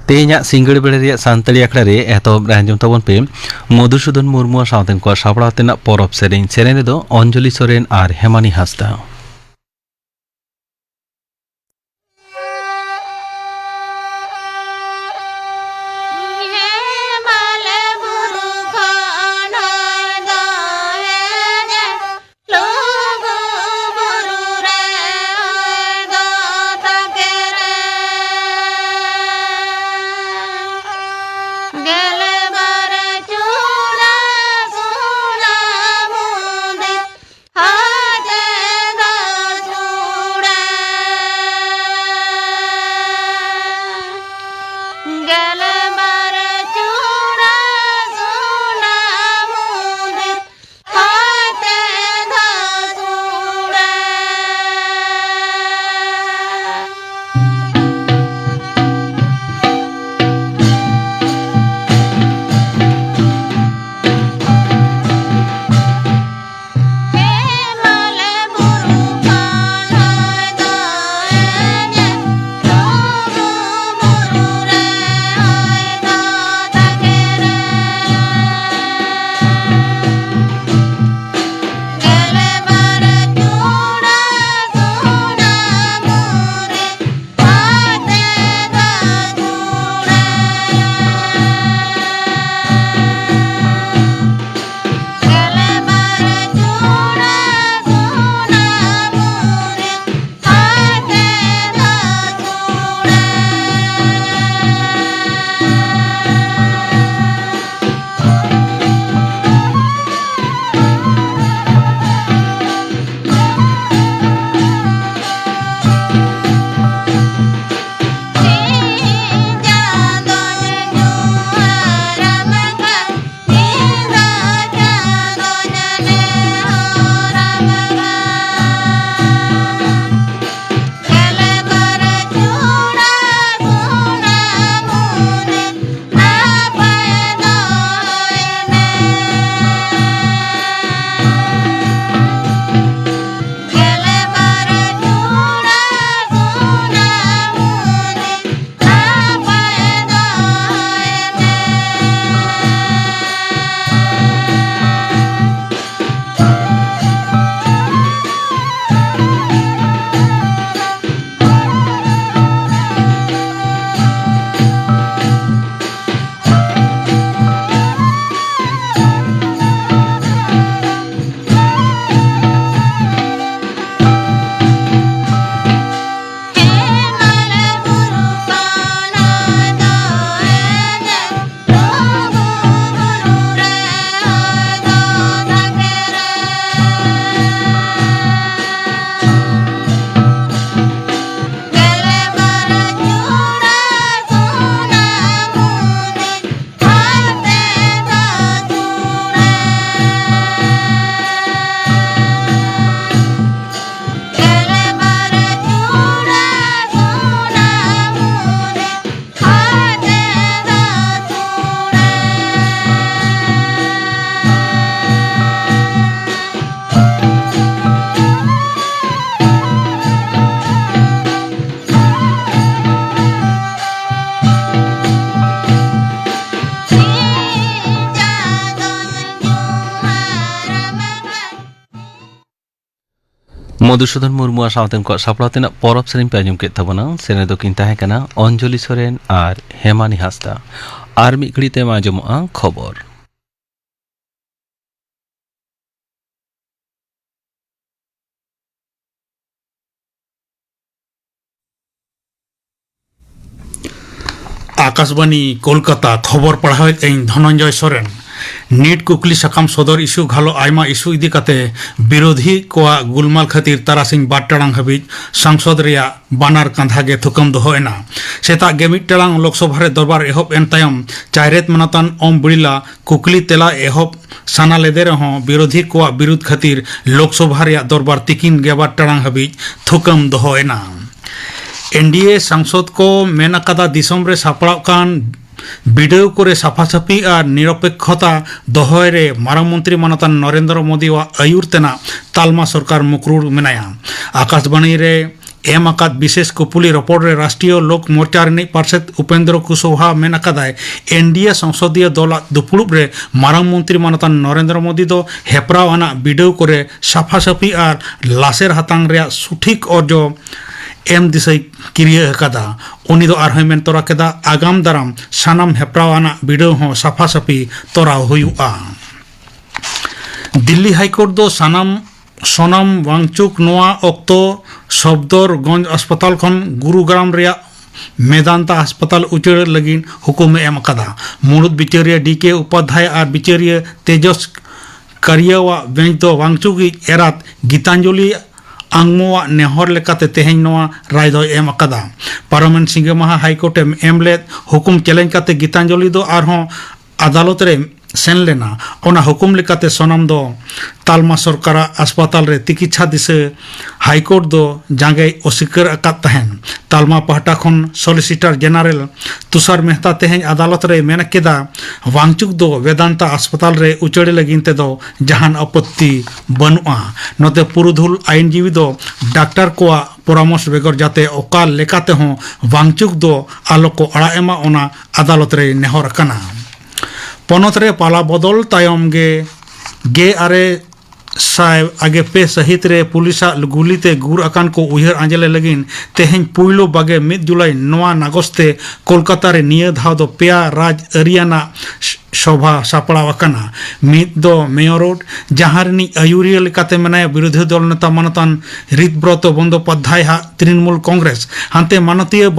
तेहना सिंगड़ बेड़े सानताड़ी आखड़ा रे एतहब आंजम ताबन पे मधुसूदन मुर्मू सावतेन को सापड़ा तेना परब सेरेन सेरेन रेदो अंजलि सोरेन और हेमानी हांसदा। मधुसूदन मुर्मू सावतेन को सापड़ा तेना परब सेरेन पे आंजम केद ताबोना सेरेन दो किन ताहें काना अंजलि सोरेन और हेमानी हांसदा और मिद घड़ी ते आंजमोगा खबर। आकाशवाणी कोलकाता खबर पढ़ावे धनंजय सोरेन। नीट कुकली सकाम सदर इस्यू घालो आयमा इस्यू इदी काते विरोधी कोआ गुलमाल खातिर तारासिंह 2 टाड़ांग हाबिज संसद रेया बानार कांधा गे थुकम दोहोएना। सेता गेमिट टाड़ांग लोकसभा रे दरबार एहब एन तायम चायरेत मनातान ओम बिड़ला कुकली तेला एहब साना लेदे रहो विरोधी कोआ विरुद्ध खातिर लोकसभा रेया दरबार तिकिन 12 टाड़ांग हाबिज थुकम दोहोएना। एनडीए सांसद को मेन अकादा दिसम रे सापड़ाव कान বিডাও করে সাফাসাফি আর নিরপেক্ষতা দহয় রে মারাংমন্ত্রী মানতান নরেন্দ্র মোदी আয়ুর তেনা তালমা সরকার মুকরুর মেনায়া আকাশবাণী রে এম আকাত বিশেষ কুপুলি রপোর্ট রে রাষ্ট্রীয় লোক মোর্চা রিনিজ পার্ষদ উপেন্দ্র কুশওয়াহা মেন আকাদায় এনডিএ সংসদীয় দল দুপুড়ুব রে মারাংমন্ত্রী মানতান নরেন্দ্র মোदी দো হেপরাও আনা বিডাও করে সাফাসাফি আর লাসের হাতাং রে সঠিক অর্জ एम दिसई किरिया कदा उनी दो आरहय मेन तोरा केदा आगाम दाराम सानाम हेप्रावाना बिडो हो साफा साफी तोरा हुयुआ दिल्ली हाईकोर्ट दो सानाम सोनाम वांगचुक नोआ ऑक्तो सफदरगंज अस्पताल खन गुरुग्राम रिया मेदांता अस्पताल उचड़ लगिन हुकुम एम कदा मुरुद बिचारिया डीके उपाध्याय और बिचारिया तेजस करियावा बेंच दो वांगचुक एरात गीतांजलि आंगमोआ नेहर लेकाते तेहें नोआ राय दो एम अकादा पार्लामेंट सिंगे महा हाईकोर्ट एमलेद हुकुम चैलेंज काते गीतांजलि दो आरहों अदालत रे सेन लेना ओना हुकुम लेकाते सोनाम दो तालमा सरकार अस्पताल रे चिकित्सा दिसे हाईकोर्ट दो जांगे अस्वीकार अकात तहन तालमा पहटा खन सॉलिसिटर जनरल तुषार मेहता तेहें अदालत रे मेन केदा वांगचुक दो वेदांता अस्पताल रे उचड़े लगिन ते दो जहान आपत्ति बनुआ नते पुरुधुल आईनजीवी दो डॉक्टर को परामर्श बेगर जाते ओकाल लेकाते हों वांगचुक दो आलो को अड़ा एमा ओना अदालत रे नेहर कना पनत रे पाला बदल तायम गे आरे साय आगे पे सहित रे पुलिसा गुलीते गुर अकान को उहर आंजले लगिन तेहें पुइलो बागे 1 जुलाई नवा नागस्ते कोलकाता रे निया धाव दो पेया राज अरियाना सभा सापड़ावाकना मिद दो मेयर रोड जहारनी आयुरिया लेकाते मनाय विरोधी दल नेता मानतान ऋतब्रत बंदोपाध्याय तृणमूल कांग्रेस हांते मानतीय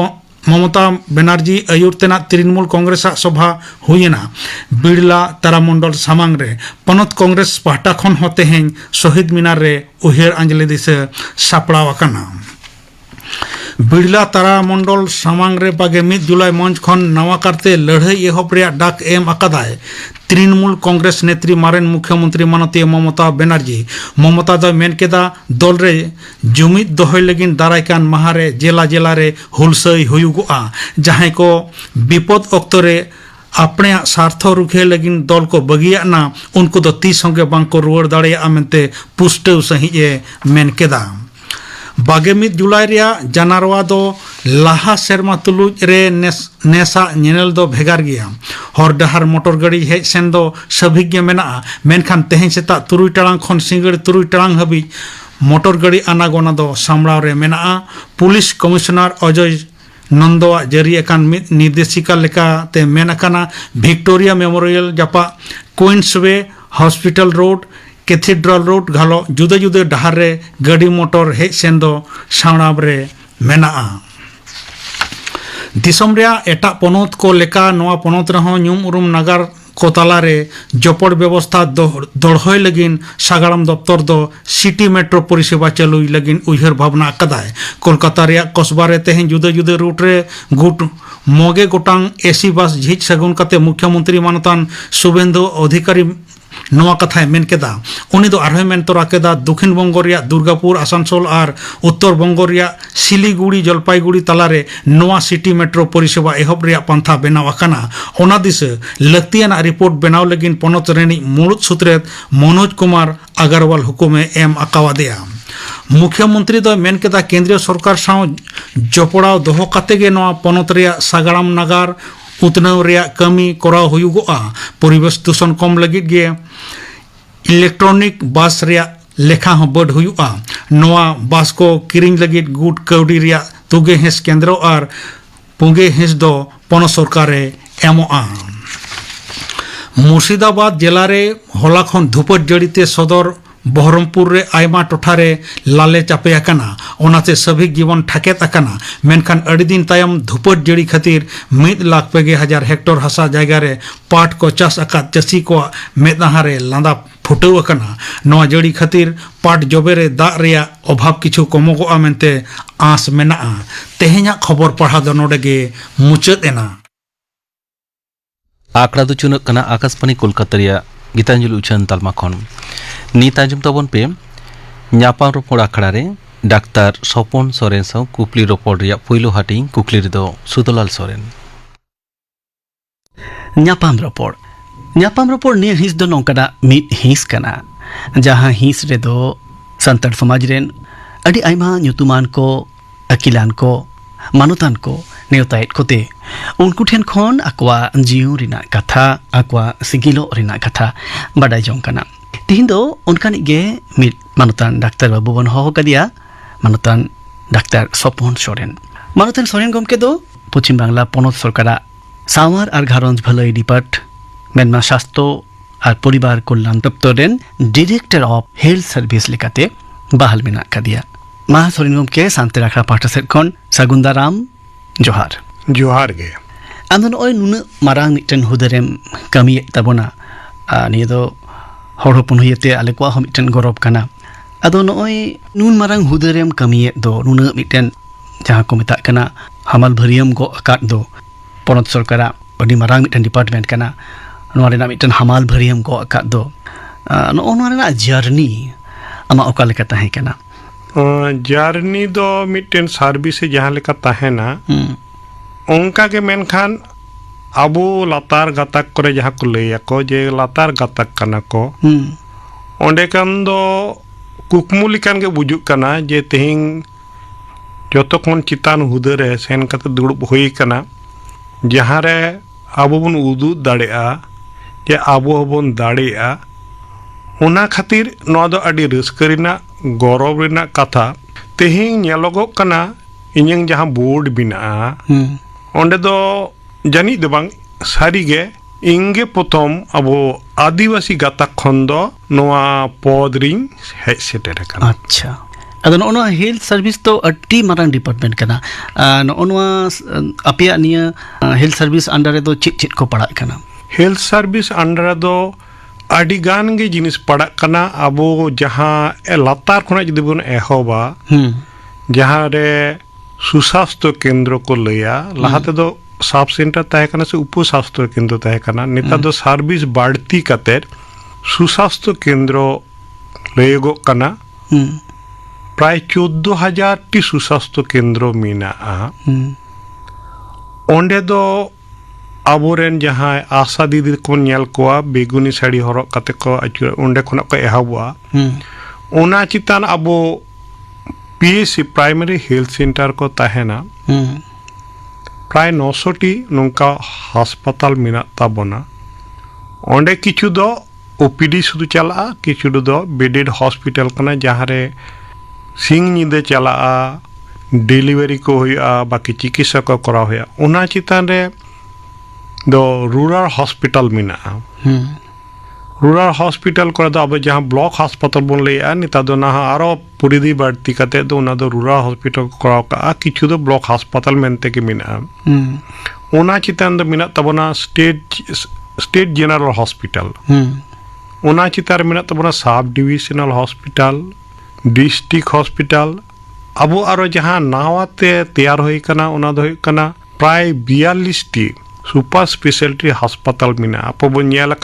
ममता बनर्जी आयुर तेना तृणमूल कांग्रेस सभा हुईना बिड़ला तारामंडल सामांग रे पनत कांग्रेस पाहटा खन होते हैं शहीद मिनार रे उहेर अंजलि दिसे सापड़ावाकना बिड़ला तारामंडल सामांग रे बागे 1 जुलाई मंच खन नवा करते लड़ाई एहब रे डाक एम अकादाय तृणमूल कांग्रेस नेत्री मारेन मुख्यमंत्री मानतीय ममता बनर्जी ममता दो मेन केदा दल रे जुमिद दोहय लगिन दारायकान महारे जेला जेला रे हुलसई हुयुगुआ जहां को विपद ऑक्तो रे अपने स्वार्थ रुखे लगिन दल को बगिया ना उनको दो 30 संगे बांग को रुआड़ दाड़िया मेनते पुष्टव सही मेन केदा बागे 1 जुलाई रिया जानारवा दो लाहा सेरमा तुलुज रे नेसा नेनल दो भेगार गया हर डहार मोटर गाड़ी हेज सेन दो सभिज्ञ मेना मेनखान तेहें सेता 3 टाड़ांग खन सिंगड़ 3 टाड़ांग हबी मोटर गाड़ी आनागोना दो सामड़ाव रे मेना पुलिस कमिश्नर अजय नंदवा जरी एकान निर्देशिका लेकाते मेन अकाना विक्टोरिया मेमोरियल जापा Queensway hospital road cathedral road घालो जुदे जुदे डहार रे गाड़ी मोटर हेज सेन दो सामड़ाव रे मेना दिसम रे एटा पनत को लेका नवा पनत रहो न्यूम उरुम नगर को तालारे जपड़ व्यवस्था दड़हय लगिन सागाड़म दफ्तर दो सिटी मेट्रो परिसेवा चालुई लगिन उहर भावना कदाय कोलकाता रे कस्बा रे तेहें जुदे जुदे रूट रे गुट मोगे गोटांग एसी बस झिज सगुन कते मुख्यमंत्री मानतान शुभेंदु अधिकारी नवा कथा मेन केदा उनी दो आरहय मेन तोरा केदा दक्षिण बंगो रिया दुर्गापुर आसानसोल और उत्तर बंगो रिया सिलीगुड़ी जलपाईगुड़ी तालारे नवा सिटी मेट्रो परिसेवा एहब रिया पंथा बेनाव आकाना ओना दिसे लक्तियाना रिपोर्ट बेनाव लगिन पनत रेनी मुलुद सुत्रेत मनोज कुमार अग्रवाल हुकुमे एम आकावादेया मुख्यमंत्री दो मेन केदा केंद्रीय सरकार साव जपड़ाव दोहो काते गे नवा पनत रिया सागाड़ाम नागार उतनाव रिया कमी कराव हुयुगोआ परिवेश दूषण कम लगित गे इलेक्ट्रॉनिक बस रिया लेखा हो बढ़ हुयुआ नवा बस को किरिंग लगित गुट कौड़ी रिया तुगे हेस केंद्र और पुगे हेस दो पन सरकार एमोआ मुर्शिदाबाद जिला रे होला खन धुपट जड़ीते सदर बहरमपुर रे आयमा टोठारे लाले चापे आकाना ओनाते सभी जीवन ठाकेत आकाना मेनखान अड़ी दिन तायम धुपट जड़ी खातिर 1,50,000 हेक्टर हसा जायगा रे पाट को चास आकात चासी को मेदहा रे लांदा फुटव आकाना नवा जड़ी खातिर पाट जबे रे दा रिया अभाव किछु कमोगोआ मेनते आस मेना तेहेኛ खबर पढ़ा दो नोडे गे मुचाद एना आंकड़ा दो चुनक कना आकाशवाणी कोलकाता रिया गीतांजलि उछन तालमा खन नीत आंजम तबन पे ᱧᱟᱯᱟᱢ ᱨᱚᱯᱚᱲ ᱟᱠᱷᱲᱟ ᱨᱮ ᱰᱟᱠᱛᱟᱨ ᱥᱚᱯᱚᱱ ᱥᱚᱨᱮᱱ ᱥᱟᱶ ᱠᱩᱠᱞᱤ ᱨᱚᱯᱚᱲ ᱨᱮᱭᱟᱜ ᱯᱳᱭᱞᱳ ᱦᱟᱹᱴᱤᱧ ᱠᱩᱠᱞᱤ ᱨᱮᱫᱚ ᱥᱩᱫᱚᱞᱟᱞ ᱥᱚᱨᱮᱱ ᱧᱟᱯᱟᱢ ᱨᱚᱯᱚᱲ ᱱᱤᱭᱟᱹ ᱦᱤᱸᱥ ᱫᱚ ᱱᱚᱝᱠᱟᱱᱟᱜ ᱢᱤᱫ ᱦᱤᱸᱥ ᱠᱟᱱᱟ ᱡᱟᱦᱟᱸ ᱦᱤᱸᱥ ᱨᱮᱫᱚ ᱥᱟᱱᱛᱟᱲ ᱥᱚᱢᱟᱡᱽ ᱨᱮᱱ ᱟᱹᱰᱤ ᱟᱭᱢᱟ ᱧᱩᱛᱩᱢᱟᱱ ko ᱟᱹᱠᱤᱞᱟᱱ ko ᱢᱟᱱᱚᱛᱟᱱ ko ᱱᱮᱣᱛᱟᱭᱮᱫ ᱠᱚᱛᱮ ᱩᱱᱠᱩ ᱴᱷᱮᱱ ᱠᱷᱚᱱ ᱟᱠᱚᱣᱟᱜ ᱡᱤᱭᱚᱱ ᱨᱮᱱᱟᱜ ᱠᱟᱛᱷᱟ ᱟᱠᱚᱣᱟᱜ ᱥᱤᱜᱤᱞᱚᱜ ᱨᱮᱱᱟᱜ ᱠᱟᱛᱷᱟ ᱵᱟᱰᱟᱭ ᱡᱚᱝ ᱠᱟᱱᱟ ᱛᱤᱦᱤᱧ ᱫᱚ ᱚᱱᱠᱟᱱᱤᱡ ᱜᱮ ᱢᱤᱫ ᱢᱟᱱᱚᱛᱟᱱ ᱰᱟᱠᱛᱟᱨ ᱵᱟᱹᱵᱩ ᱵᱚᱱ ᱦᱚᱦᱚ ᱠᱟᱫᱮᱭᱟ ᱢᱟᱱᱚᱛᱟᱱ ᱰᱟᱠᱛᱟর স্বপন সোরেন মানতান সোরেন গমকে দো পশ্চিম বাংলা পনᱚᱛ সরকারাᱜ সাওয়ার আর ঘারঞ্জ ভালাই ডিপার্টমেন্ট মা স্বাস্থ্য আর পরিবার কল্যাণ দপ্তর রেন ডিরেক্টর অফ হেলথ সার্ভিস লেকাতে বাহাল মেনাᱜ ᱠᱟᱫᱮᱭᱟ ᱢᱟ ᱥᱚᱨᱮᱱ ᱜᱚᱢᱠᱮ ᱥᱟᱱᱛᱟᱲ ᱟᱠᱷᱲᱟ ᱯᱟᱦᱴᱟ ᱥᱮᱫ ᱠᱷᱚᱱ ᱥᱟᱹᱜᱩᱱ ᱫᱟᱨᱟᱢ ᱡᱚᱦᱟᱨ ᱡᱚᱦᱟᱨ ᱜᱮ ᱟᱫᱚ ᱱᱚᱜᱼᱚᱭ ᱱᱩᱱᱟᱹᱜ ᱢᱟᱨᱟᱝ ᱢᱤᱫᱴᱮᱱ ᱦᱩᱫᱟᱹᱨᱮᱢ ᱠᱟᱹᱢᱤᱭᱮᱫ ᱛᱟᱵᱚᱱᱟ ᱱᱤᱭᱟᱹ ᱫᱚ ᱦᱚᱲ ᱦᱚᱯᱚᱱ ᱦᱩᱭᱛᱮ ᱟᱞᱮ ᱠᱚᱣᱟᱜ ᱦᱚᱸ ᱢᱤᱫᱴᱮᱱ ᱜᱚᱨᱚᱵ ᱠᱟᱱᱟ ᱟᱫᱚ ᱱᱚᱜᱼᱚᱭ ᱱᱩᱱ ᱢᱟᱨᱟᱝ ᱦᱩᱫᱟᱹᱨᱮᱢ ᱠᱟᱹᱢᱤᱭᱮᱫ ᱫᱚ ᱱᱩᱱᱟᱹᱜ ᱢᱤᱫᱴᱮᱱ ᱡᱟᱦᱟᱸ ᱠᱚ ᱢᱮᱛᱟᱜ ᱠᱟᱱᱟ ᱦᱟᱢᱟᱞ ᱵᱷᱟᱹᱨᱤᱭᱟᱹᱢ ᱜᱚᱜ ᱟᱠᱟᱫ ᱫᱚ ᱯᱚᱱᱚᱛ ᱥᱚᱨᱠᱟᱨᱟᱜ ᱟᱹᱰᱤ ᱢᱟᱨᱟᱝ ᱢᱤᱫᱴᱮᱱ ᱰᱤᱯᱟᱨᱴᱢᱮᱱᱴ ᱠᱟᱱᱟ ᱱᱚᱣᱟ ᱨᱮᱱᱟᱜ ᱢᱤᱫᱴᱮᱱ ᱦᱟᱢᱟᱞ ᱵᱷᱟᱹᱨᱤᱭᱟᱹᱢ ᱜᱚᱜ ᱟᱠᱟᱫ ᱫᱚ ᱱᱚᱜᱼᱚ ᱱᱚᱣᱟ ᱨᱮᱱᱟᱜ ᱡᱟᱨᱱᱤ ᱟᱢᱟᱜ ᱚᱠᱟ ᱞᱮᱠᱟ ᱛᱟᱦᱮᱸ ᱠᱟᱱᱟ ᱡᱟᱨᱱᱤ ᱫᱚ ᱢᱤᱫᱴᱮᱱ ᱥᱟᱨᱵᱷᱤᱥ ᱡᱟᱦᱟᱸ ᱞᱮᱠᱟ ᱛᱟᱦᱮᱱᱟ ᱚᱱᱠᱟ ᱜᱮ ᱢᱮᱱᱠᱷᱟᱱ ᱟᱵᱚ ᱞᱟᱛᱟᱨ ᱜᱟᱛᱟᱠ ᱠᱚᱨᱮ ᱡᱟᱦᱟᱸ ᱠᱚ ᱞᱟᱹᱭᱟᱠᱚ ᱡᱮ ᱞᱟᱛᱟᱨ ᱜᱟᱛᱟᱠ ᱠᱟᱱᱟ ᱠᱚ ᱚᱸᱰᱮ ᱠᱷᱟᱱ ᱫᱚ ᱠᱩᱠᱢᱩ ᱞᱮᱠᱟᱱ ᱜᱮ ᱵᱩᱡᱩᱜ ᱠᱟᱱᱟ ᱡᱮ ᱛᱮᱦᱮᱧ ᱡᱚᱛᱚ ᱠᱷᱚᱱ ᱪᱮᱛᱟᱱ ᱦᱩᱫᱟᱹ ᱨᱮ ᱥᱮᱱ ᱠᱟᱛᱮ ᱫᱩᱲᱩᱵ ᱦᱩᱭ ᱠᱟᱱᱟ ᱡᱟᱦᱟᱸ ᱨᱮ ᱟᱵᱚ ᱵᱚᱱ ᱩᱫᱩᱜ ᱫᱟᱲᱮᱭᱟᱜᱼᱟ ᱡᱮ ᱟᱵᱚ ᱦᱚᱸᱵᱚᱱ ᱫᱟᱲᱮᱭᱟᱜᱼᱟ ᱚᱱᱟ ᱠᱷᱟᱹᱛᱤᱨ ᱱᱚᱣᱟ ᱫᱚ ᱟᱹᱰᱤ ᱨᱟᱹᱥᱠᱟᱹ ᱨᱮᱱᱟᱜ ᱜᱚᱨᱚᱵ ᱨᱮᱱᱟᱜ ᱠᱟᱛᱷᱟ ᱛᱮᱦᱮᱧ ᱧᱮᱞᱚᱜᱚᱜ ᱠᱟᱱᱟ ᱤᱧᱟᱹᱝ ᱡᱟᱦᱟᱸ ᱵᱳর্ড ᱢᱮᱱᱟᱜᱼᱟ ᱚᱸᱰᱮ ᱫᱚ ᱡᱟᱹᱱᱤᱡ ᱫᱚ ᱵᱟᱝ ᱥᱟᱹᱨᱤᱜᱮ ᱤᱧᱜᱮ ᱯᱨᱚᱛᱷᱚᱢ ᱟᱵᱚ ᱟᱹᱫᱤᱵᱟᱹᱥᱤ ᱜᱟᱛᱟᱠ ᱠᱷᱚᱱ ᱫᱚ ᱱᱚᱣᱟ ᱯᱚᱫ ᱨᱤᱧ ᱦᱮᱡ ᱥᱮᱴᱮᱨ ᱟᱠᱟᱱᱟ ᱟᱪᱪᱷᱟ ᱟᱫᱚ ᱱᱚᱜᱼᱚ ᱱᱚᱣᱟ ᱦᱮᱞᱛᱷ ᱥᱟᱨভিᱥ ᱫᱚ ᱟᱹᱰᱤ ᱢᱟᱨᱟᱝ ᱰᱤᱯᱟᱨᱴᱢᱮᱱᱴ ᱠᱟᱱᱟ ᱱᱚᱜᱼᱚ ᱱᱚᱣᱟ ᱟᱯᱮᱭᱟᱜ ᱱᱤᱭᱟᱹ ᱦᱮᱞᱛᱷ ᱥᱟᱨভিᱥ ᱟᱱᱰᱟᱨ ᱨᱮᱫᱚ ᱪᱮᱫ ᱪᱮᱫ ᱠᱚ ᱯᱟᱲᱟᱜ ᱠᱟᱱᱟ ᱦᱮᱞᱛᱷ ᱥᱟᱨভিᱥ ᱟᱱᱰᱟᱨ ᱨᱮᱫᱚ ᱟᱹᱰᱤ ᱜᱟᱱ ᱜᱮ ᱡᱤᱱᱤᱥ ᱯᱟᱲᱟᱜ ᱠᱟᱱᱟ ᱟᱵᱚ ᱡᱟᱦᱟᱸ ᱞᱟᱛᱟᱨ ᱠᱷᱚᱱᱟᱜ ᱡᱩᱫᱤ ᱵᱚᱱ ᱮᱦᱚᱵᱟ ᱡᱟᱦᱟᱸ ᱨᱮ ᱥᱩᱥᱟᱥᱛᱷᱚ ᱠᱮᱱᱫᱨᱚ ko ᱞᱟᱹᱭᱟ ᱞᱟᱦᱟ ᱛᱮᱫᱚ সাব সেন্টার তাহে কানা সে উপস্বাস্থ্য কেন্দ্র তাহে কানা নেতা দো সার্ভিস বাড়তি কাতে সুস্বাস্থ্য কেন্দ্র লয়েগো কানা প্রায় 14,000টি সুস্বাস্থ্য কেন্দ্র মেনাগᱼᱟ ᱚᱸᱰᱮ ᱫᱚ ᱟᱵᱚᱨᱮᱱ ᱡᱟᱦᱟᱸᱭ ᱟᱥᱟ ᱫᱤᱫᱤ ᱠᱚ ᱧᱮᱞ ᱠᱚᱣᱟ ᱵᱮᱜᱩᱱᱤ ᱥᱟᱹᱲᱤ ᱦᱚᱨᱚᱜ ᱠᱟᱛᱮ ᱠᱚ ᱟᱹᱪᱩᱨ ᱚᱸᱰᱮ ᱠᱷᱚᱱᱟᱜ ᱠᱚ ᱮᱦᱚᱵᱚᱜᱼᱟ ᱚᱱᱟ ᱪᱮᱛᱟᱱ ᱟᱵᱚ PSC प्राइमरी हेल्थ सेंटर को तहना प्राय 900टी नौका हास्पताल मेना ताबोना ओंडे किछु दो ओपीडी सुदु चला किछु दो बेडेड हॉस्पिटल कना जहाँ रे सिंग निदे चला डिलीवरी को हुआ बाकी चिकित्सा को करा हुआ उना चितान रे दो रूरल हॉस्पिटल मेना रूरल हॉस्पिटल को अब जहाँ ब्लॉक हास्पताल बन लिया निता दो ना आरो परिधि बढ़ती कते दो ना दो रूरल हॉस्पिटल कराव का किछु दो ब्लॉक हास्पताल मेनते के मिना ओना चितान दो मिना तबना स्टेट जनरल हॉस्पिटल ओना चितार मिना तबना sub divisional hospital district hospital अब आरो जहाँ नावाते तैयार होई कना ओना दो कना प्राय 42टी सुपर स्पेशलिटी हास्पताल मेना आप बन नेला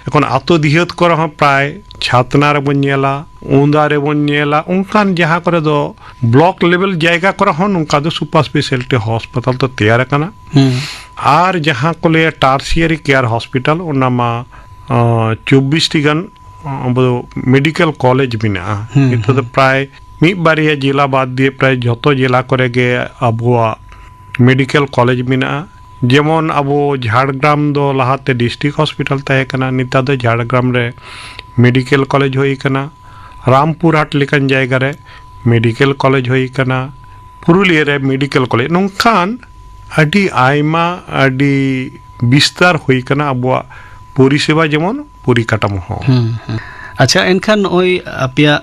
एखन आतो दिहत कर प्राय छातना रे बन नेला उंदा रे बन नेला उनकान जहाँ करे दो ब्लॉक लेवल जायगा कर उनका दो सुपर स्पेशलिटी हॉस्पिटल तो तैयार कना आर जहाँ को ले टार्सियरी केयर हॉस्पिटल ओनामा 24टी गान मेडिकल कॉलेज मेना इतो तो प्राय मिद बारिया जिला बाद दिए प्राय जतो जिला करे गे अबुआ मेडिकल कॉलेज मेना जेमन अबो झाड़ग्राम दो लहाते डिस्ट्रिक्ट हॉस्पिटल तहे कना निता दो झाड़ग्राम रे मेडिकल कॉलेज होई कना रामपुर हाट लेकन जायगा रे मेडिकल कॉलेज होई कना पुरुलिया रे मेडिकल कॉलेज नोंखान अडी आयमा अडी विस्तार होई कना अबो परिसेवा जेमन परिकाठामो हो अच्छा एनखान ओई आपिया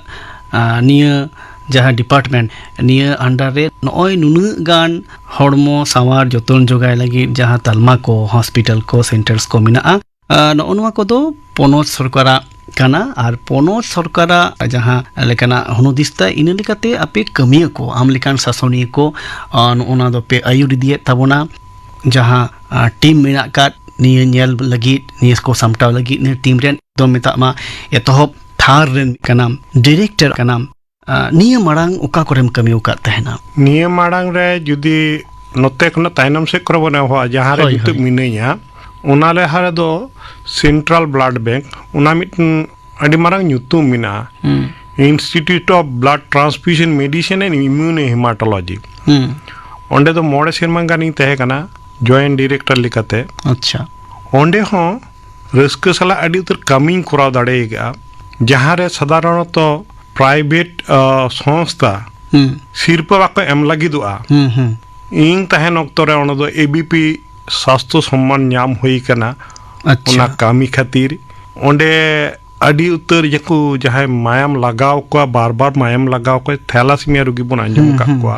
निया जहाँ डिपार्टमेंट निया अंडर रे नॉय नुनु गान हड़मो सावार जतन जोगाय लगी जहाँ तालमा को हॉस्पिटल को सेंटर्स को मिना नॉनवा को दो पोनोत सरकारा काना और पोनोत सरकारा जहाँ लेकाना हुनुदिस्ता इन लेकाते आपे कमिया को आम लेकान शासनीय को ओना दो पे आयुर्दिये तबोना जहाँ टीम मिना का निया नेल लगी निया को सामटाव लगी निया टीम रेन दो मेतामा एतोहब थार रेन का नाम डायरेक्टर का नाम निया मारांग उका कोरेम कमी उका तहना निया मारांग रे जुदी नोते खना तायनम से करबो ना हो जहाँ रे जुत मिनैया ᱚᱱᱟ ᱞᱟᱦᱟ ᱨᱮᱫᱚ ᱥᱮᱱᱴᱨᱟᱞ ᱵᱞᱟᱰ ᱵᱮᱝᱠ ᱚᱱᱟ ᱢᱤᱫᱴᱮᱱ ᱟᱹᱰᱤ ᱢᱟᱨᱟᱝ ᱧᱩᱛᱩᱢ ᱢᱮᱱᱟᱜᱼᱟ institute of blood transfusion medicine and immune haematology অন্ডে তো 9 সেরমা গানিং তাহে কানা জয়েন্ট ডিরেক্টর লিকাতে আচ্ছা অন্ডে হ্যাঁ রস্ক সালা আডি উতর কামিং করাও দাঁড়াইগা যাহারে সাধারণত প্রাইভেট সংস্থা শিল্প বাক্য এম লাগিদুয়া ইং তাহেন অক্তরে অনদ এবিপি স্বাস্থ্য সম্মান নাম হই কানা ওনা কামি খাতির অন্ডে আডি উত্তর যেকু যাহাই মায়াম লাগাও কোয়া বারবার মায়াম লাগাও কোয়া থ্যালাসেমিয়া রোগী বন আঞ্জম কা কোয়া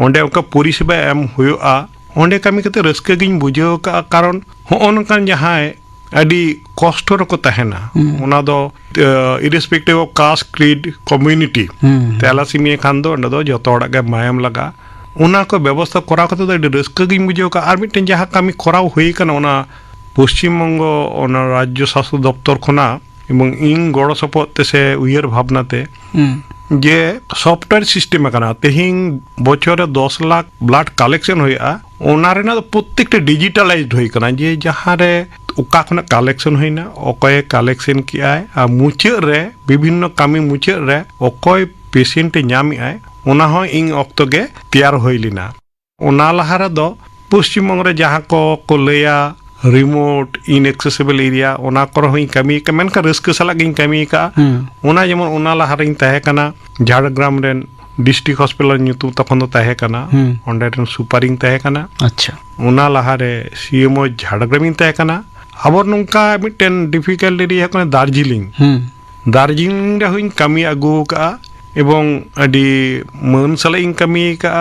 অন্ডে ওকা পরিষেবা এম হইয়া অন্ডে কামি কাতে রস্কে গিন বুঝেও কা কারণ হনকান যাহাই আডি কষ্ট রকো তাহেনা ওনা দো irrespective of caste creed community thalassaemia খান দো অন্ডে দো যত হড়াক গে মায়াম লাগা ওনা কো ব্যবস্থা করা কতে দো আডি রস্কে গিন বুঝেও কা আর মিটেন যাহা কামি করাও হই কানা ওনা পশ্চিমবঙ্গ ওনা রাজ্য স্বাস্থ্য দপ্তর খনা এবং ইং গড় সপতে সে উইয়ার ভাবনাতে যে সফটওয়্যার সিস্টেম কানা তেহিং বছরে 10 লাখ ব্লাড কালেকশন হইয়া ওনারে না প্রত্যেকটা ডিজিটালাইজড হই কানা যে যাহারে ওকা খনা কালেকশন হইনা অকয়ে কালেকশন কি আয় আর মুচে রে বিভিন্ন কামি মুচে রে অকয় পেশেন্টে নামি আয় ওনা হয় ইং অক্তগে তৈয়ার হইলিনা ওনা লাহারে দ পশ্চিমবঙ্গ রে যাহা কো লইয়া रिमोट इनएक्सेसिबल एरिया ओना करो हई कमी का मेनका रिस्क सला गिन कमी का ओना जेमन ओना लहारिन तहे कना झाड़ग्राम रेन डिस्ट्रिक्ट हॉस्पिटल न्यूतु तखन दो तहे कना ओंडे रेन सुपारिंग तहे कना अच्छा ओना लहारे सीएमओ झाड़ग्रामिन तहे कना आबर नंका मिटेन डिफिकल्ट एरिया कने दार्जिलिंग रे हई कमी अगु का एवं अडी मन सला इन कमी का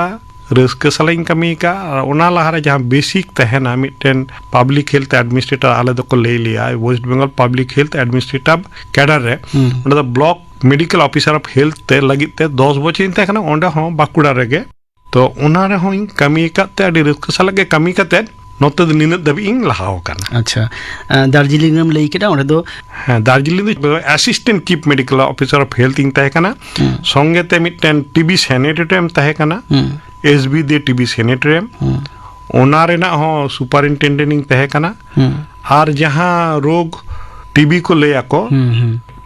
रस्क सलाइन कमी का ओना लहारे जहाँ बेसिक तहना मिटेन पब्लिक हेल्थ एडमिनिस्ट्रेटर आले दो को ले लिया West Bengal public health administrative cadre रे ओंडे block medical officer of health ते लगित ते 10 बछर ते कना ओंडे हो बाकुड़ा रेगे तो ओना रे हो कमी काते अडी रस्क सलागे कमी काते नोते निन दबी इन लहाओ कना अच्छा दार्जिलिंग में लई केडा ओंडे दो हां दार्जिलिंग दो assistant chief medical officer of health इन तहे कना संगे ते मिटेन टीबी सैनिटोरियम तहे कना एसबी दे टीबी सैनिटोरियम ओना रेना हो सुपरिनटेंडेंट तहे कना आर जहां रोग टीबी को ले आको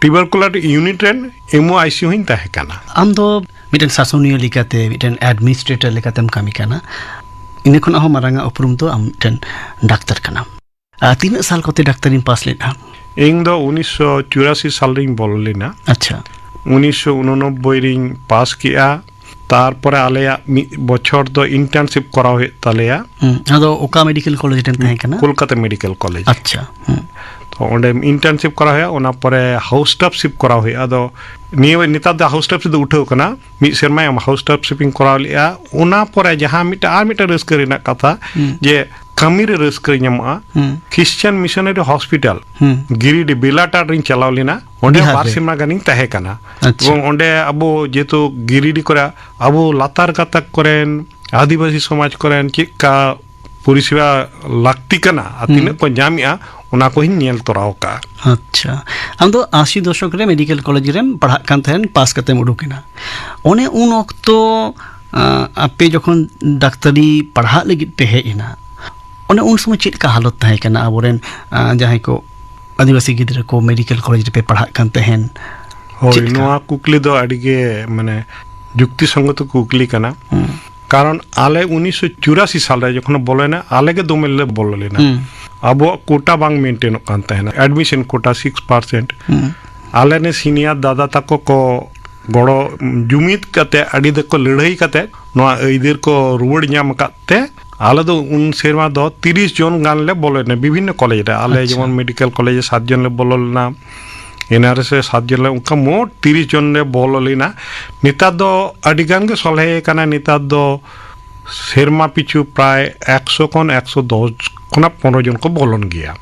ट्यूबरकुलर यूनिट रेन एमओ आईसीयू हिन तहे कना आम दो मिटेन शासनिय लिकाते मिटेन एडमिनिस्ट्रेटर लिकातेम कामी कना इने खन हो मारांगा उपरुम तो आम मिटेन डाक्टर कना तीन साल कोते डाक्टरिन पास लेना इंग दो 1984 साल रिंग बोल लेना अच्छा 1989 रिंग पास किया तारपरे आलेया बछर दो इंटर्नशिप करा हुए तालेया आदो ओका मेडिकल कॉलेज टेन तहे कना कोलकाता मेडिकल कॉलेज अच्छा तो ओंडे इंटर्नशिप करा हुए ओना परे हाउस स्टाफशिप करा हुए आदो निये निता द हाउस स्टाफ से उठो कना मि शर्मा हाउस स्टाफशिपिंग करा लिया ओना परे जहां मिटा आर मिटा रस्क रेना कथा जे कमी रे रस्क न्यामा क्रिश्चियन मिशनरी हॉस्पिटल गिरिडी बेलाटार रिन चलाव लेना ओंडे बारसिमा गानी तहे कना এবং ওন্ডে আবো যেহেতু গিরিডি করে আবো লাতার গাতাক করেন আদিবাসী সমাজ করেন চিকা পরিষেবা লাগতি কানা আতিনে কো জামিয়া ওনা কো হিন নিয়েল তোরাও কা अच्छा हम तो 80 दशक रे मेडिकल कॉलेज रे पढ़ा कान थेन पास कते उडुकिना ओने उन वक्तो आपे जखन डाक्टरी पढ़ा लगित पे हेइना ओने उन समय चेक का हालत तहे कना अबोरेन जहां को आदिवासी गिदरे को मेडिकल कॉलेज पे पढ़ा कान तहेन होय नोआ कुकली दो अडिगे माने जुक्ति संगत कुकली कना कारण आले 1984 साल रे जखन बोलेना आले के दोमेले बोललेना अब कोटा बांग मेंटेन कान तहेना एडमिशन कोटा 6% आले ने सीनियर दादा तको को गड़ो जुमित कते अडी दको लड़ाई कते नोआ इधर को रुवड़ ᱧᱟᱢ कते आले दो उन सेरमा दो 30 जन गान ले बोलेना विभिन्न कॉलेज रे आले जेमन मेडिकल कॉलेज 7 जन ले बोललना एनआरएस 7 जन ले उनका मोट 30 जन ले बोललिना निता दो अडिगान के सलहे काना निता दो सेरमा पिछु प्राय 100 कोन 110 कोना 15 जन को बोलन गया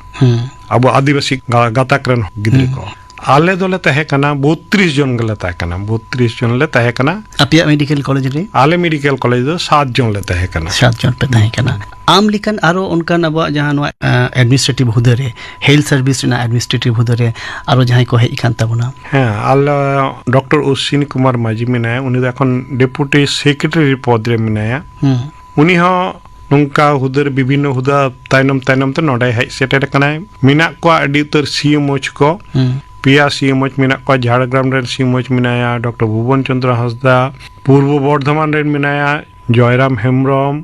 अब आदिवासी गाताक रेन गिद्रे को आले दोले तहे कना 32 जन गले तहे कना 32 जन ले तहे कना अपिया मेडिकल कॉलेज रे आले मेडिकल कॉलेज दो 7 जन ले तहे कना 7 जन पे तहे कना आम लिकन आरो उनकन अब जहां नो एडमिनिस्ट्रेटिव हुदे रे हेल्थ सर्विस ना एडमिनिस्ट्रेटिव हुदे रे आरो जहां को हेइ कान तबना हां आल डॉक्टर अश्विनी कुमार माझी मेना उनी एखन डेप्यूटी सेक्रेटरी पद रे मेनाया उनी हो nungka hudar bibino huda tainam te nodai hai seter kanai minak ko adi utar CMOH ko पिया सीएमओच मिनाक को झाड़ग्राम रेन सीएमओच मिनाया डॉक्टर भुवन चंद्र हंसदा पूर्व बर्धमान रेन मिनाया जयराम हेम्ब्रम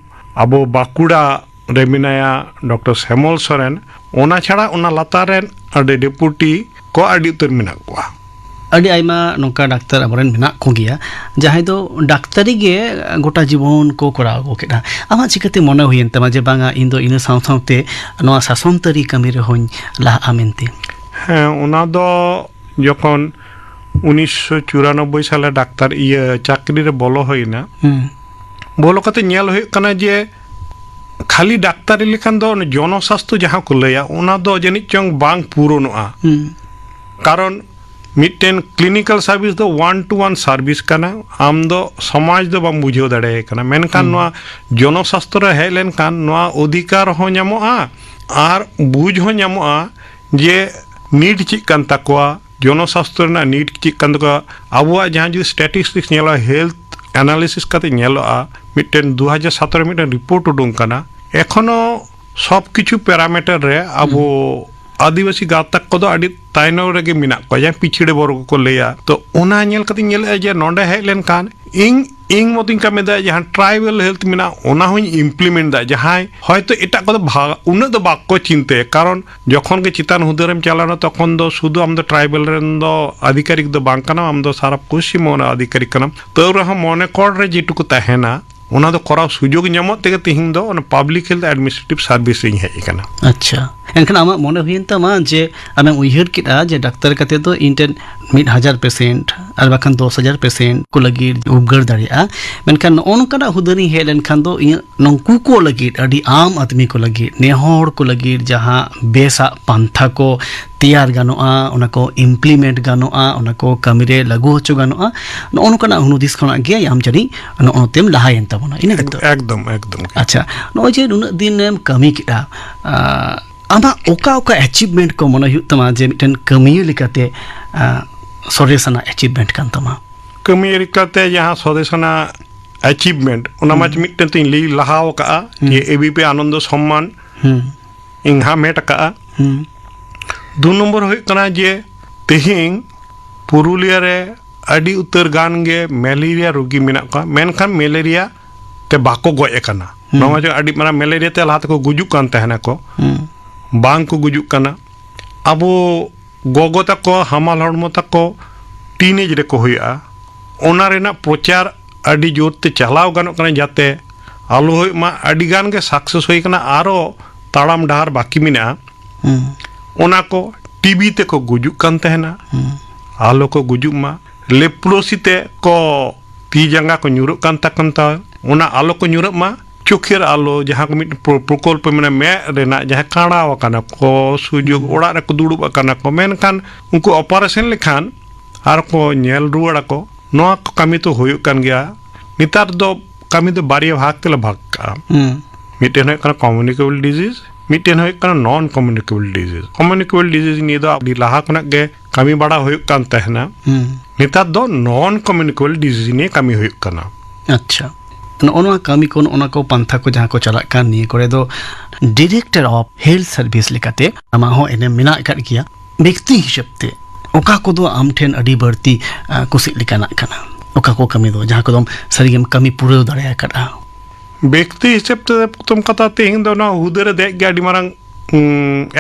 अबो बाकुड़ा रे मिनाया डॉक्टर श्यामल सोरेन ओना छाड़ा ओना लातार रेन अडे डेपुटी को अडी उतर मिनाक को ᱟᱹᱰᱤ ᱟᱭᱢᱟ ᱱᱚᱝᱠᱟ ᱰᱟᱠᱛᱟᱨ ᱟᱵᱚᱨᱮᱱ ᱢᱮᱱᱟᱜ ᱠᱚᱜᱮᱭᱟ ᱡᱟᱦᱟᱸᱭ ᱫᱚ ᱰᱟᱠᱛᱟᱨᱤ ᱜᱮ ᱜᱚᱴᱟ ᱡᱤᱵᱚᱱ ᱠᱚ ᱠᱚᱨᱟᱣ ᱟᱹᱜᱩ ᱠᱮᱫᱟ ᱟᱢᱟᱜ ᱪᱤᱠᱟᱹᱛᱮ ᱢᱚᱱᱮ ᱦᱩᱭᱮᱱ ᱛᱟᱢᱟ ᱡᱮ ᱵᱟᱝᱟ ᱤᱧ ᱫᱚ ᱤᱱᱟᱹ ᱥᱟᱶ ᱥᱟᱶᱛᱮ ᱱᱚᱣᱟ ᱥᱟᱥᱚᱱᱛᱟᱹᱨᱤ ᱠᱟᱹᱢᱤ ᱨᱮᱦᱚᱧ ᱞᱟᱦᱟᱜᱼᱟ ᱢᱮᱱᱛᱮ ᱦᱮᱸ ᱚᱱᱟ ᱫᱚ যখন 1994 সালে ডাক্তার চাকরি রে বলো হইনা বলো কতে ñেল হই কানা যে খালি ডাক্তারি লেখান দো জনস্বাস্থ্য যাহা কো লয়া ওনা দো জানি চং বাং পুরনোয়া কারণ मिट्टेन क्लिनिकल सर्विस दो 1-to-1 सर्विस कना आम दो समाज दो बम बुझो दड़े कना मेनकान नोआ जनस्वास्थ्य रे हेलेन कान नोआ अधिकार हो ᱧᱟᱢᱚᱜᱼᱟ आर बुझ हो ᱧᱟᱢᱚᱜᱼᱟ जे नीड चिक कान ताकोआ जनस्वास्थ्य ᱨᱮᱱᱟᱜ नीड चिक कान ताकोआ आबुआ जहां जो स्टैटिस्टिक्स नेला हेल्थ एनालिसिस काते नेलोआ मिट्टेन 2017 मिट्टेन रिपोर्ट उडुंग काना एखोनो सब किछु पैरामीटर रे आबो आदिवासी गातक को दो अडी ताइनो रेगे मिना को या पिछड़े वर्ग को लेया तो ओना नेल कति नेल जे नोंडे हेलेन कान इंग मोतिन का मेदा जहां ट्राइबल हेल्थ मिना ओना हुई इम्प्लीमेंट दा जहां হয়তো এটা কত উন্নত বাক্য চিন্তে কারণ যখন কে চিতান হুদরেম চালানো তখন দো শুধু আমদো ট্রাইবল রেন দো আধিকারিক দো বাংকানা আমদো সারা পশ্চিম মনে আধিকারিক কানা তো রহ মনে কর রে যেটুকু তাহেনা ওনা দো করা সুযোগ ᱧᱟᱢᱚᱜ ᱛᱮᱜᱮ ᱛᱤᱦᱤᱧ ᱫᱚ ᱚᱱᱟ ᱯᱟᱵᱽᱞᱤᱠ ᱦᱮᱞᱛᱷ ᱮᱰᱢᱤᱱᱤᱥᱴᱨᱮᱴᱤᱵᱷ ᱥᱟᱨᱵᱷᱤᱥ ᱤᱧ ᱦᱮᱡ ᱟᱠᱟᱱᱟ ᱟᱪᱪᱷᱟ ᱮᱱᱠᱷᱟᱱ ᱟᱢᱟᱜ ᱢᱚᱱᱮ ᱦᱩᱭᱮᱱ ᱛᱟᱢᱟ ᱡᱮ ᱟᱢᱮᱢ ᱩᱭᱦᱟᱹᱨ ᱠᱮᱫᱟ ᱡᱮ ᱰᱟᱠᱛᱟᱨ ᱠᱟᱛᱮ ᱫᱚ ᱤᱧ 1000 ᱯᱮᱥᱮᱱᱴ ᱟᱨ ᱵᱟᱠᱷᱟᱱ 10000 ᱯᱮᱥᱮᱱᱴ ᱠᱚ ᱞᱟᱹᱜᱤᱫ ᱩᱯᱜᱟᱹᱨ ᱫᱟᱲᱮᱭᱟᱜᱼᱟ ᱢᱮᱱᱠᱷᱟᱱ ᱱᱚᱜᱼᱚ ᱱᱚᱝᱠᱟᱱᱟᱜ ᱦᱩᱫᱟᱹᱨᱤᱧ ᱦᱮᱡ ᱞᱮᱱᱠᱷᱟन ᱫᱚ ᱤᱧ ᱱᱩᱝᱠᱩ ᱠᱚ ᱞᱟᱹᱜᱤᱫ ᱟᱹᱰᱤ ᱟᱢ ᱟᱫᱢᱤ ᱠᱚ ᱞᱟᱹᱜᱤᱫ ᱱᱮᱦᱚᱲ ᱠᱚ ᱞᱟᱹᱜᱤᱫ ᱡᱟᱦᱟᱸ ᱵᱮᱥᱟᱜ ᱯᱟᱱᱛᱷᱟ ᱠᱚ ᱛᱮᱭᱟᱨ ᱜᱟᱱᱚᱜᱼᱟ ᱚᱱᱟ ᱠᱚ ᱤᱢᱯᱞᱤᱢᱮᱱᱴ ᱜᱟᱱᱚᱜᱼᱟ ᱚᱱᱟ ᱠᱚ ᱠᱟᱹᱢᱤᱨᱮ ᱞᱟᱹᱜᱩ ᱦᱚᱪᱚ ᱜᱟᱱᱚᱜᱼᱟ ᱱᱚᱜᱼᱚ ᱱᱚᱝᱠᱟᱱᱟᱜ ᱦᱩᱱᱩᱫᱤᱥ ᱠᱷᱚᱱᱟᱜ ᱜᱮ ᱟᱢ ᱡᱟᱹᱱᱤᱡ ᱱᱚᱜᱼᱚ ᱱᱚᱛᱮᱢ ᱞᱟᱦᱟᱭᱮᱱ ᱛᱟᱵᱚᱱᱟ ᱤᱱᱟᱹ ᱜᱮᱛᱚ एकदम ᱟᱪᱪᱷᱟ ᱱᱚᱜᱼᱚᱭ ᱡᱮ ᱱᱩᱱᱟᱹᱜ ᱫᱤᱱᱮᱢ ᱠᱟᱹᱢᱤ ᱠᱮᱫᱟ ᱟᱢᱟᱜ ᱚᱠᱟ ᱮᱪᱤᱵᱷᱢᱮᱱᱴ ᱠᱚ ᱢᱚᱱᱮ ᱦᱩᱭᱩᱜ ᱛᱟᱢᱟ ᱡᱮ ᱢᱤᱫᱴᱮᱱ ᱠᱟᱹᱢᱤᱭᱟᱹ ᱞᱮᱠᱟᱛᱮ ᱥᱚᱨᱮᱥᱟᱱᱟᱜ ᱮᱪᱤᱵᱷᱢᱮᱱᱴ ᱠᱟᱱ ᱛᱟᱢᱟ ᱠᱟᱹᱢᱤᱭᱟᱹ ᱞᱮᱠᱟᱛᱮ ᱡᱟᱦᱟᱸ ᱥᱚᱨᱮᱥᱟᱱᱟᱜ ᱮᱪᱤᱵᱷᱢᱮᱱᱴ ᱚᱱᱟ ᱢᱟ ᱢᱤᱫᱴᱮᱱ ᱛᱤᱧ ᱞᱟᱹᱭ ᱞᱟᱦᱟᱣ ᱠᱟᱜᱼᱟ ᱡᱮ एबीपी आनंद सम्मान ᱤᱧ ᱦᱟᱢᱮᱴ ᱠᱟᱜᱼᱟ 2 नंबर हुई कना जे तेहिंग पुरुलिया रे अडी उतर गान गे मलेरिया रोगी मिना का मेनखान मलेरिया ते बाको गoj एकना नोमा जो अडी माना मलेरिया ते लात को गुजुक कान तहना को बांग को गुजुक कना अबो गोगो तको हमाल हड़मो तको टीनेज रे को हुआ ओना रेना प्रचार अडी जोर ते चलाव गानो कना जाते आलो होय मा अडी गान गे सक्सेस होय कना आरो ताड़ाम डहार बाकी मिना ओना को टीबी ते को गुजुक कान तहना आलो को गुजुक मा लेप्रोसी ते को ती जंगा को ᱧᱩᱨᱚᱜ कान तकंता ओना आलो को ᱧᱩᱨᱚᱜ मा चोखेर आलो जहां को मिट प्रकल्प में मे रेना जहां काड़ाव काना को सुजोग ओड़ा रे को दुड़ुब काना को मेनखान उनको ऑपरेशन लेखान आर को नेल रुवाड़ा को नोआ को कमी तो होय कान गया नितार दो कमी दो बारिया भाग तेला भाग का मिटेन है कम्युनिकेबल डिजीज मिटेन है नॉन कम्युनिकेबल डिजीज नि दो अभी लाहा खना गे कमी बड़ा होय कान तहना नितार दो नॉन कम्युनिकेबल डिजीज ने कमी होय काना अच्छा नोआ कमी को नोना को पंथा को जहां को चला कान निये करे दो डायरेक्टर ऑफ हेल्थ सर्विस लेकाते आमा हो एने मिना काट गया व्यक्ति हिसाब ते ओका को दो आम ठेन अडी बढ़ती कुसी लेकाना काना ओका को कमी दो जहां को दम सरीगम कमी पूरा दड़या काटा व्यक्ति हिसाब ते तुम कथा तेहिंग दो ना हुदरे दे गे अडी मारंग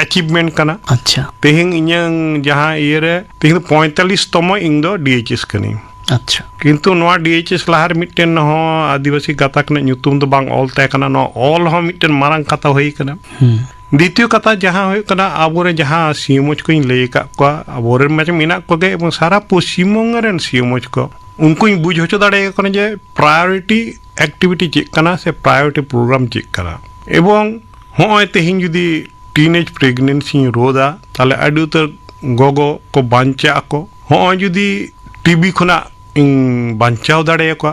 अचीवमेंट काना अच्छा तेहिंग इᱧang जहां इयरे तेहिंग 45 तम इंग दो डीएचएस कनी अच्छा किंतु नोआ डीएचएस लाहार मिटेन हो आदिवासी गाताक ने ᱧᱩᱛᱩᱢ ᱫᱚ ᱵᱟᱝ ᱚᱞ ᱛᱟᱦᱮᱸ ᱠᱟᱱᱟ ᱱᱚ ᱚᱞ ᱦᱚᱸ ᱢᱤᱫᱴᱮᱱ ᱢᱟᱨᱟᱝ ᱠᱟᱛᱷᱟ ᱦᱩᱭ ᱠᱟᱱᱟ द्वितीय कथा जहां हुई कना आबोरे जहां सीएमओच को लई का को आबोरे में मिना को गे एवं सारा पश्चिम बंग रेन सीएमओच को उनको बुझ होचो दाड़े कना जे प्रायोरिटी एक्टिविटी चेक कना से प्रायोरिटी प्रोग्राम चेक करा एवं होय तेहिं जुदी टीनेज प्रेगनेंसी रोदा ताले अडी उतर गोगो को बांचा को होय जुदी टीबी खना बांचाव दाड़े को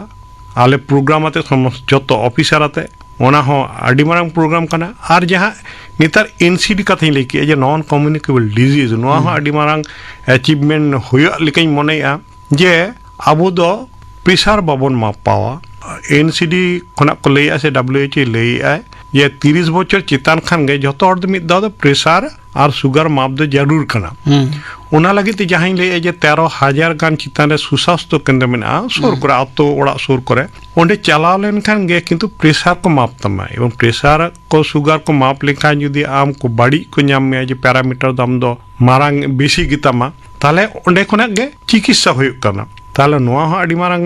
आले प्रोग्राम आते समस्त जतो ऑफिसर आते ओना हो आडी मारंग प्रोग्राम कना आर जहां नितार एनसीडी कथा लेके जे नॉन कम्युनिकेबल डिजीज नोआ हो आडी मारंग अचीवमेंट होय लेकिन मनेया जे आबो दो प्रेशर बाबन मापावा एनसीडी खना को लैया से डब्ल्यूएच लैया ये 30 বছর চিতান খান গে যত হড় মিদ দাও প্রেসার আর সুগার মাপ দো জরুর কানা ওনা লাগি তে যাহাই লে যে 13,000 গান চিতান রে সুস্বাস্থ্য কেন্দ্র মেনা সুর করে আতো ওড়া সুর করে ওন্ডে চালাও লেন খান গে কিন্তু প্রেসার को মাপ तमा এবং প্রেসার को সুগার को মাপ लेखान যদি আম को বাড়ি को ñam me যে প্যারামিটার দাম দো মারাং বেশি গিতামা তাহলে ওন্ডে খনা গে চিকিৎসা হইক কানা তাহলে নোয়া হ আডি মারাং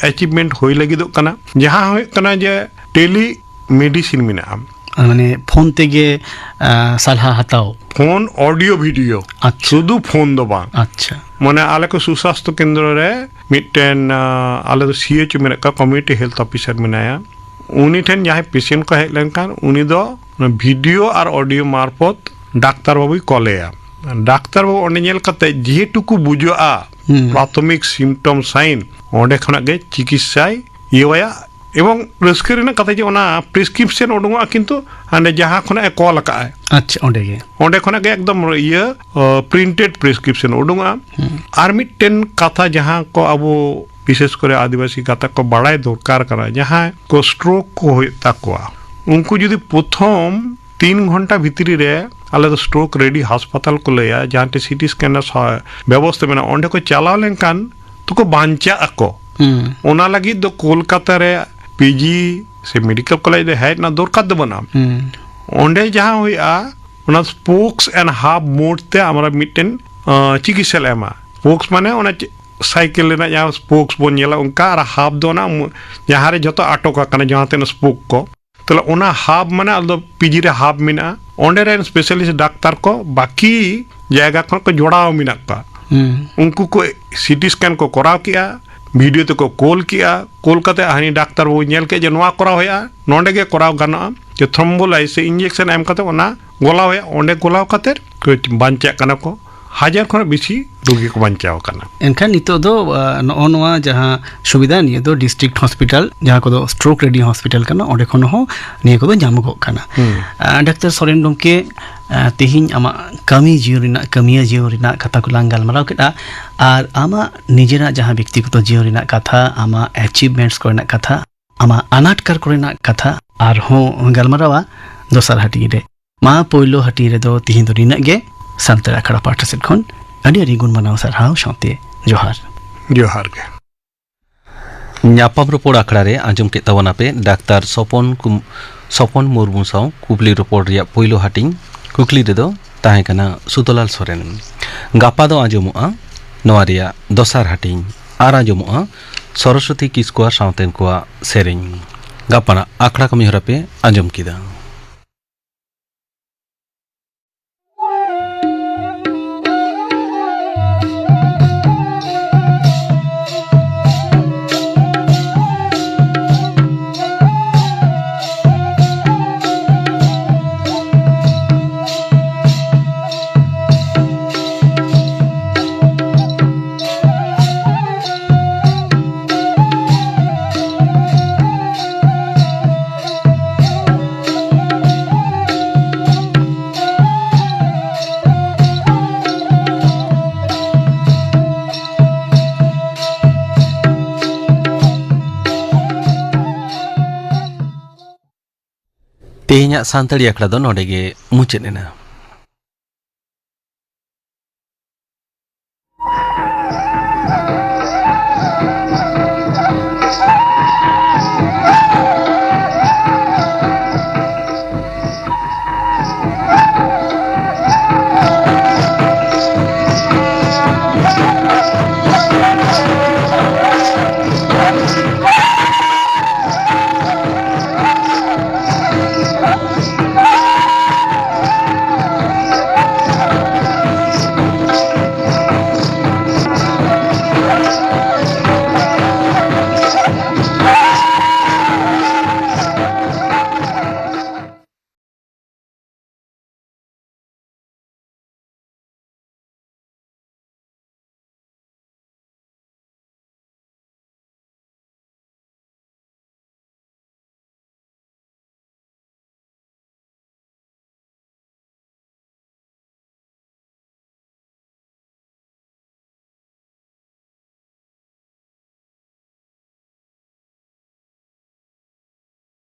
অ্যাচিভমেন্ট হই লাগিদো কানা যাহা হই কানা যে টেলি মেডিসিন মেনা মানে ফোন থেকে সালহা হাতাও ফোন অডিও ভিডিও শুধু ফোন দো বাং আচ্ছা মানে আলে को সুস্বাস্থ্য কেন্দ্র রে মিটেন আলে তো সিএইচ মেনা का কমিউনিটি হেলথ অফিসার মেনায়া উনি ঠেন যাহাই পেশেন্ট को হেজ লেনকান উনি দো ভিডিও আর অডিও মারফত ডাক্তার বাবুই কলেয়া ডাক্তার বাবু অনে নেল কাতে যেটুকু বুঝোয়া প্রাথমিক সিমটম সাইন অনে খনা গে চিকিৎসায় ইয়া এবং ᱨᱟᱹᱥᱠᱟᱹ ᱨᱮᱱᱟᱜ ᱠᱟᱛᱷᱟ ᱡᱮ ᱚᱱᱟ প্রেসক্রিপশন ওডুঙᱟ কিন্তু হানে যাহা খনা কল কায় আচ্ছা ওডে খনা গে একদম ইয়া প্রিন্টেড প্রেসক্রিপশন ওডুঙা আর মিটেন কথা যাহা কো আবো বিশেষ করে আদিবাসী গাতা কো বাড়াই দরকার করা যাহা কো স্ট্রোক কো হইতা কোয়া উনকু যদি প্রথম 3 ঘন্টা ভিতরি রে আলে তো স্ট্রোক রেডি হাসপাতাল কো লয়া যাতে সিটি স্ক্যান ব্যবস্থা মেনা ওন্ডে কো চালাও লেনকান তো কো বাঞ্চা আকো ওনা লাগি দো কলকাতা রে পিজি সে মেডিকেল কলেজ রে হেড না দরকার দেব না ওন্ডে যাহা হইয়া ওনা স্পোক্স এন্ড হাব মোডতে আমরা মিটেন চিকিৎসা এমা স্পোক্স মানে ওনা সাইকেল রে না যা স্পোক্স বন নেলা উনকা আর হাব দো না যাহারে যত আটকা কানে যাহাতে না স্পোক को তাহলে ওনা হাব মানে আলদো পিজি রে হাব মিনা ওন্ডে রে স্পেশালিস্ট ডাক্তার को বাকি জায়গা को जोड़ाव मिना का उनको को सीटी स्कैन को कराव किया वीडियो तो को कॉल किया कोलकाता हानि डाक्टर वो नेल के जे नोआ कराव होया नोंडे गे कराव गाना जे थ्रोम्बोलाइस इंजेक्शन एम कते ओना गोलाव होया ओंडे गोलाव कते को बांचा कना को हजार खन बेसी रोगी को बांचाव कना एनखान नितो दो नोआ जहां सुविधा निये दो डिस्ट्रिक्ट हॉस्पिटल जहां को दो स्ट्रोक रेडी हॉस्पिटल कना ओंडे खन हो निये को दो जामगो कना डॉक्टर सोरेन गमके तेहिं आमा कमी जीव रिना कमिया जीव रिना कथा को लांग गालमाराव केदा आर आमा निजेरा जहां व्यक्तिगत जीव रिना कथा आमा अचीवमेंट्स कोरेना कथा आमा अनाटकार कोरेना कथा आर हो गालमारावा दोसर हाटी रे मा पोइलो हाटी रे दो तिहिं दो रिना गे सान्तार आखड़ा पाठा सेट खन अडी अडी गुण मानाव सारहाव साथे जोहार जोहार गे ᱧᱟᱯᱟᱢ ᱨᱚᱯᱚᱲ ᱟᱠᱷᱲᱟ ᱨᱮ ᱟᱸᱡᱚᱢ ᱠᱮᱫ ᱛᱟᱵᱚᱱᱟ ᱯᱮ ᱰᱟᱠᱛᱟᱨ ᱥᱚᱯᱚᱱ ᱢᱩᱨᱢᱩ ᱥᱟᱶ ᱠᱩᱯᱞᱤ ᱨᱚᱯᱚᱲ ᱨᱮᱭᱟᱜ ᱯᱳᱭᱞᱳ ᱦᱟᱹᱴᱤᱧ ᱠᱩᱠᱞᱤ ᱨᱮᱫᱚ ᱛᱟᱦᱮᱸ ᱠᱟᱱᱟ ᱥᱩᱛᱚᱞᱟᱞ ᱥᱚᱨᱮᱱ ᱜᱟᱯᱟ ᱫᱚ ᱟᱸᱡᱚᱢᱚᱜᱼᱟ ᱱᱚᱣᱟ ᱨᱮᱭᱟᱜ ᱫᱚᱥᱟᱨ ᱦᱟᱹᱴᱤᱧ ᱟᱨ ᱟᱸᱡᱚᱢᱚᱜᱼᱟ ᱥᱚᱨᱚᱥᱚᱛᱤ ᱠᱤᱥᱠᱩᱣᱟᱜ ᱥᱟᱶᱛᱮᱱ ᱠᱚᱣᱟᱜ ᱥᱮᱨᱮᱧ ᱜᱟᱯᱟᱱᱟᱜ ᱟᱠᱷᱲᱟ ᱠᱟᱹᱢᱤ ᱦᱚᱨᱟ ᱯᱮ ᱟᱸᱡᱚᱢ ᱠᱮᱫᱟ तेहኛᱜ ᱥᱟᱱᱛᱟᱲᱤ ᱟᱠᱷᱲᱟ ᱫᱚ ᱱᱚᱰᱮ ᱜᱮ ᱢᱩᱪᱟᱹᱫ ᱮᱱᱟ।